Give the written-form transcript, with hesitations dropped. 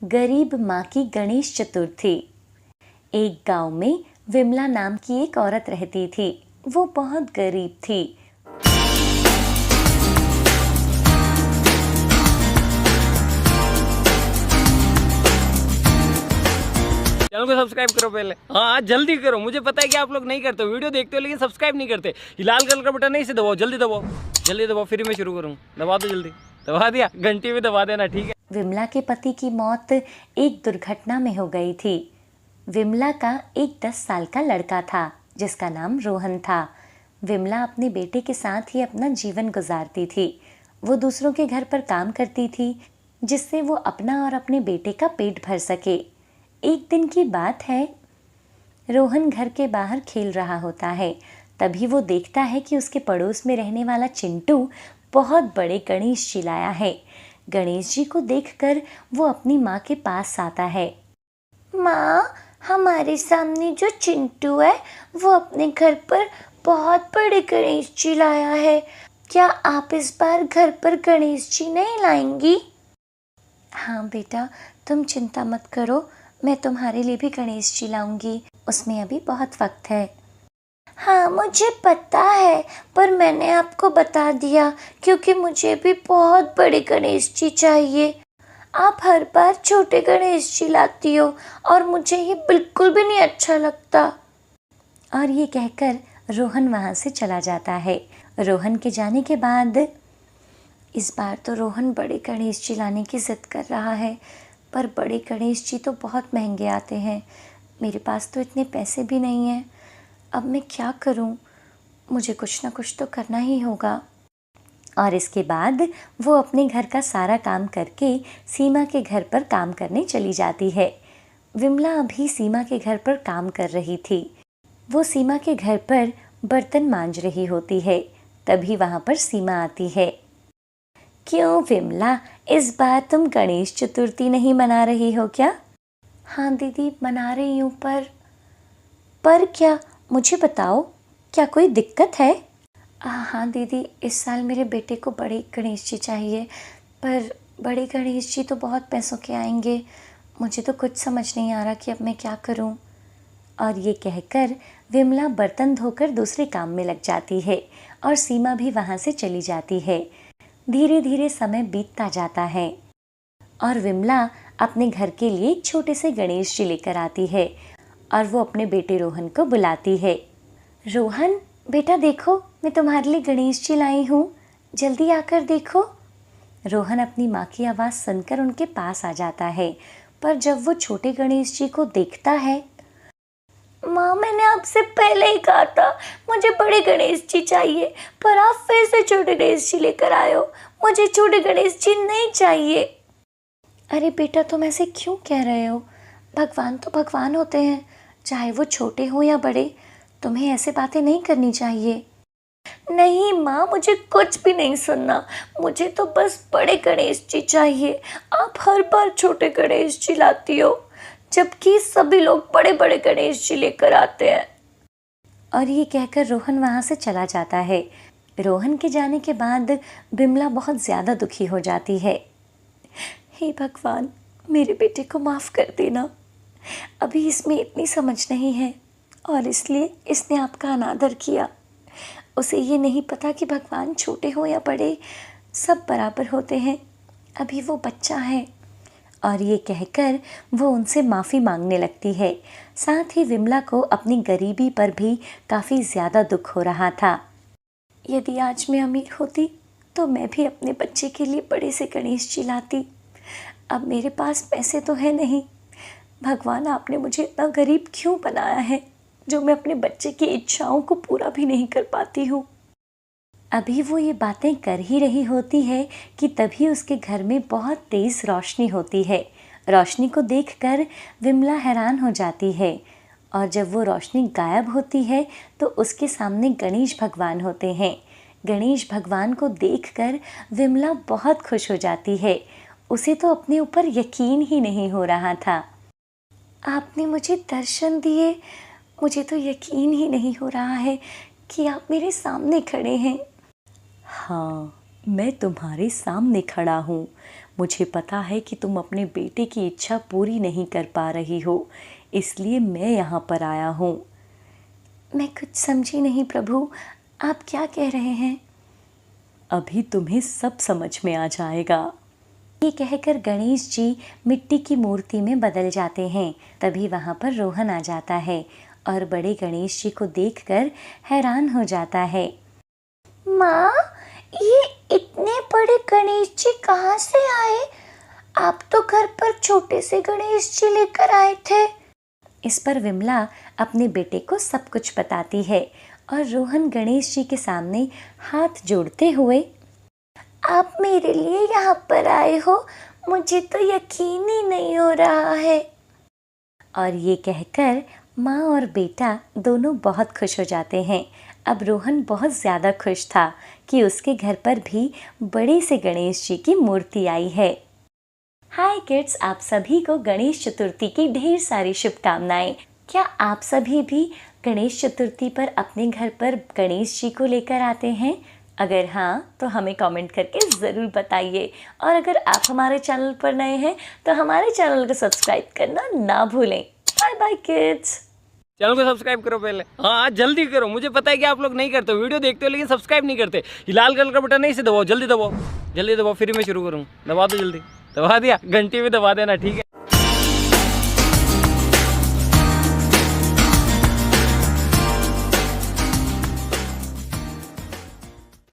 गरीब माँ की गणेश चतुर्थी। एक गांव में विमला नाम की एक औरत रहती थी। वो बहुत गरीब थी। चैनल को सब्सक्राइब करो पहले। हाँ जल्दी करो, मुझे पता है कि आप लोग नहीं करते हो, वीडियो देखते हो लेकिन सब्सक्राइब नहीं करते। ये लाल कलर का बटन नहीं, इसे दबाओ, जल्दी दबाओ, जल्दी दबाओ, फिर मैं शुरू करूँ। दबा दो जल्दी, दबा दिया, घंटी भी दबा देना, ठीक है। विमला के पति की मौत एक दुर्घटना में हो गई थी। विमला का एक 10 साल का लड़का था जिसका नाम रोहन था। विमला अपने बेटे के साथ ही अपना जीवन गुजारती थी। वो दूसरों के घर पर काम करती थी जिससे वो अपना और अपने बेटे का पेट भर सके। एक दिन की बात है, रोहन घर के बाहर खेल रहा होता है। तभी वो देखता है कि उसके पड़ोस में रहने वाला चिंटू बहुत बड़े गणेश जी लाया है। गणेश जी को देखकर वो अपनी माँ के पास आता है। माँ, हमारे सामने जो चिंटू है वो अपने घर पर बहुत बड़े गणेश जी लाया है। क्या आप इस बार घर पर गणेश जी नहीं लाएंगी? हाँ बेटा, तुम चिंता मत करो, मैं तुम्हारे लिए भी गणेश जी लाऊंगी। उसमें अभी बहुत वक्त है। हाँ मुझे पता है, पर मैंने आपको बता दिया क्योंकि मुझे भी बहुत बड़े गणेश जी चाहिए। आप हर बार छोटे गणेश जी लाती हो और मुझे ये बिल्कुल भी नहीं अच्छा लगता। और ये कहकर रोहन वहाँ से चला जाता है। रोहन के जाने के बाद इस बार तो रोहन बड़े गणेश जी लाने की जिद कर रहा है, पर बड़े गणेश जी तो बहुत महंगे आते हैं। मेरे पास तो इतने पैसे भी नहीं हैं। अब मैं क्या करूं? मुझे कुछ ना कुछ तो करना ही होगा। और इसके बाद वो अपने घर का सारा काम करके सीमा के घर पर काम करने चली जाती है। विमला अभी सीमा के घर पर काम कर रही थी। वो सीमा के घर पर बर्तन मांज रही होती है। तभी वहाँ पर सीमा आती है। क्यों विमला, इस बार तुम गणेश चतुर्थी नहीं मना रही हो क्या? हाँ दीदी, मना रही हूँ, पर क्या, मुझे बताओ, क्या कोई दिक्कत है? हाँ दीदी, इस साल मेरे बेटे को बड़े गणेश जी चाहिए, पर बड़े गणेश जी तो बहुत पैसों के आएंगे। मुझे तो कुछ समझ नहीं आ रहा कि अब मैं क्या करूं। और ये कहकर विमला बर्तन धोकर दूसरे काम में लग जाती है और सीमा भी वहाँ से चली जाती है। धीरे धीरे समय बीतता जाता है और विमला अपने घर के लिए एक छोटे से गणेश जी लेकर आती है और वो अपने बेटे रोहन को बुलाती है। रोहन बेटा, देखो मैं तुम्हारे लिए गणेश जी लाई हूँ, जल्दी आकर देखो। रोहन अपनी माँ की आवाज़ सुनकर उनके पास आ जाता है, पर जब वो छोटे गणेश जी को देखता है, माँ मैंने आपसे पहले ही कहा था मुझे बड़े गणेश जी चाहिए, पर आप फिर से छोटे गणेश जी लेकर आए हो। मुझे छोटे गणेश जी नहीं चाहिए। अरे बेटा, तुम ऐसे क्यों कह रहे हो? भगवान तो भगवान होते हैं, चाहे वो छोटे हो या बड़े। तुम्हें ऐसे बातें नहीं करनी चाहिए। नहीं माँ, मुझे कुछ भी नहीं सुनना, मुझे तो बस बड़े गणेश जी चाहिए। आप हर बार छोटे गणेश जी लाती हो, जबकि सभी लोग बड़े बड़े गणेश जी लेकर आते हैं। और ये कहकर रोहन वहाँ से चला जाता है। रोहन के जाने के बाद बिमला बहुत ज़्यादा दुखी हो जाती है। हे भगवान, मेरे बेटे को माफ़ कर देना, अभी इसमें इतनी समझ नहीं है और इसलिए इसने आपका अनादर किया। उसे ये नहीं पता कि भगवान छोटे हो या बड़े सब बराबर होते हैं, अभी वो बच्चा है। और ये कहकर वो उनसे माफ़ी मांगने लगती है। साथ ही विमला को अपनी गरीबी पर भी काफ़ी ज़्यादा दुख हो रहा था। यदि आज मैं अमीर होती तो मैं भी अपने बच्चे के लिए बड़े से गणेश जी लाती। अब मेरे पास पैसे तो है नहीं। भगवान, आपने मुझे इतना गरीब क्यों बनाया है जो मैं अपने बच्चे की इच्छाओं को पूरा भी नहीं कर पाती हूँ। अभी वो ये बातें कर ही रही होती है कि तभी उसके घर में बहुत तेज़ रोशनी होती है। रोशनी को देखकर विमला हैरान हो जाती है और जब वो रोशनी गायब होती है तो उसके सामने गणेश भगवान होते हैं। गणेश भगवान को देखकर विमला बहुत खुश हो जाती है। उसे तो अपने ऊपर यकीन ही नहीं हो रहा था। आपने मुझे दर्शन दिए, मुझे तो यकीन ही नहीं हो रहा है कि आप मेरे सामने खड़े हैं। हाँ, मैं तुम्हारे सामने खड़ा हूँ, मुझे पता है कि तुम अपने बेटे की इच्छा पूरी नहीं कर पा रही हो, इसलिए मैं यहाँ पर आया हूँ। मैं कुछ समझी नहीं प्रभु, आप क्या कह रहे हैं? अभी तुम्हें सब समझ में आ जाएगा। ये कहकर गणेश जी मिट्टी की मूर्ति में बदल जाते हैं। तभी वहाँ पर रोहन आ जाता है और बड़े गणेश जी को देखकर हैरान हो जाता है। माँ, ये इतने बड़े गणेश जी कहाँ से आए? आप तो घर पर छोटे से गणेश जी लेकर आए थे। इस पर विमला अपने बेटे को सब कुछ बताती है और रोहन गणेश जी के सामने हाथ जोड़ते हुए, आप मेरे लिए यहाँ पर आए हो, मुझे तो यकीन ही नहीं हो रहा है। और ये कहकर माँ और बेटा दोनों बहुत खुश हो जाते हैं। अब रोहन बहुत ज़्यादा खुश था कि उसके घर पर भी बड़े से गणेश जी की मूर्ति आई है। हाय किड्स, आप सभी को गणेश चतुर्थी की ढेर सारी शुभकामनाएं। क्या आप सभी भी गणेश चतुर्थी पर अपने घर पर गणेश जी को लेकर आते हैं? अगर हाँ तो हमें कमेंट करके ज़रूर बताइए। और अगर आप हमारे चैनल पर नए हैं तो हमारे चैनल को सब्सक्राइब करना ना भूलें। Bye bye kids. चैनल को सब्सक्राइब करो पहले, हाँ जल्दी करो, मुझे पता है कि आप लोग नहीं करते, वीडियो देखते हो लेकिन सब्सक्राइब नहीं करते। ये लाल कलर का बटन नहीं से दबाओ, जल्दी दबाओ, जल्दी दबाओ, फिर मैं शुरू करूँ। दबा दो जल्दी, दबा दिया, घंटी भी दबा देना, ठीक है।